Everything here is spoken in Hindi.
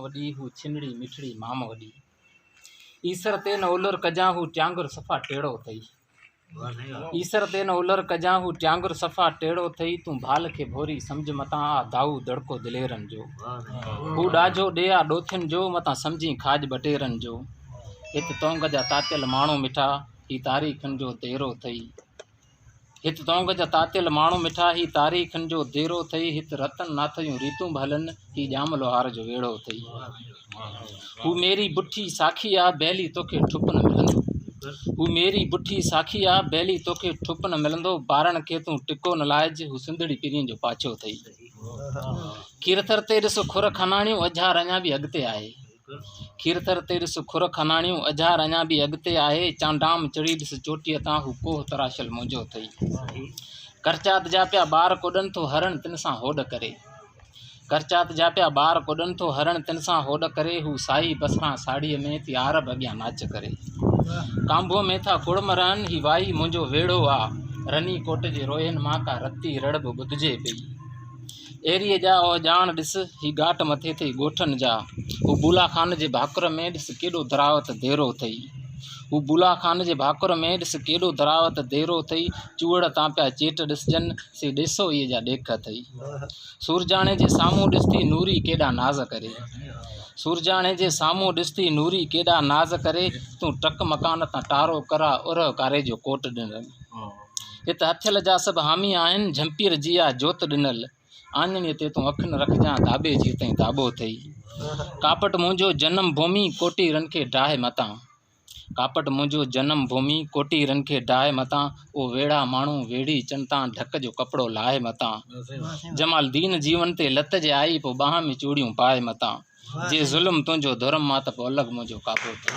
वॾी हू छिनड़ी मिठड़ी माम वॾी। ईसर ते न उलर कजां हू ट्यांगुर सफ़ा टेढ़ो थई। ईसर ते न उलर कजां हू ट्यांगुर सफ़ा टेढ़ो थई। तूं भाल खे भोरी सम्झ मतां आ दाऊ दड़को दिलेरन जो। हू ॾाजो ॾेया ॾोथियुनि जो मतां सम्झी खाज बटेरन जो। हित तोंग जा तातियल माण्हू मिठा ही तारीख़नि जो तेरो थई। हित तोंग जा तातियल माण्हू मिठा ही तारीख़नि जो देरो थई। हित रतन नाथ जूं रीतूं भलन ही ॼाम लोहार जो वेड़ो थई। हू मेरी बुठी साखी आ बैली तोखे ठुप न मिलंदो। हू मेरी बुठी साखी आ बैली तोखे ठुप न मिलंदो। ॿारनि खे तूं टिको न लाइज हू सिंधड़ी पिरीअ जो पाछो थई। खीरथर ते ॾिस खुर खनाणियूं अझार अञा बि अॻिते आहे। खीरथर ते ॾिस खुर खनाणियूं अझार अञा बि अॻिते आहे। चांडाम चढ़ी ॾिस चोटीअ तां हू कोह तराशल मुंहिंजो थई। करचात जा पिया ॿार कोॾनि थो हरण तिन सां होॾ करे। करचात जा पिया ॿार कोॾनि थो हरण तिन सां होॾ करे। हू साई बसरां साड़ीअ में थी आरब अॻियां नाच करे। कांबो में था कुड़म रहनि ही वाही मुंहिंजो वेड़ो आ। रनी कोट जे रोयनि मां का रती रड़ब ॿुधिजे पई। एरीअ जा ओ ॼाण ॾिस ही घाट मथे थई ॻोठनि जा। हू बुला खान जे भाकुर में ॾिस केॾो दरावत देरो थई। हू बुला खान जे भाकुर में ॾिस केॾो दरावत देरो थई। चूड़ तां पिया चेट ॾिसजनि से ॾिसो इहे जा ॾेख थई। सूरजाणे जे साम्हूं ॾिसती नूरी केॾा नाज़ करे। सूरजाणे जे साम्हूं ॾिसती नूरी केॾा नाज़ करे। तूं टक मकान तां टारो करा उर कारे जो कोट ॾिनल। हित हथियल जा सभु हामी आहिनि झंपीर जी आ जोत ॾिनल। आञणीअ ते तूं अखि न रखजांइ दाबे जी ताईं दाबो थई। कापट मुंहिंजो जनम भूमि कोटीरनि खे डाहे मतां। कापट मुंहिंजो जनम भूमि कोटीरनि खे डाहे मतां। ओ वेड़ा माण्हू वेड़ी चनतां ढक जो कपिड़ो लाहे मतां। जमाल दीन जीवन ते लत जे आई पोइ बाह में चूड़ियूं पाए मतां। जे ज़ुल्म तुंहिंजो धर्म मां त पोइ अलॻि मुंहिंजो काबो थो।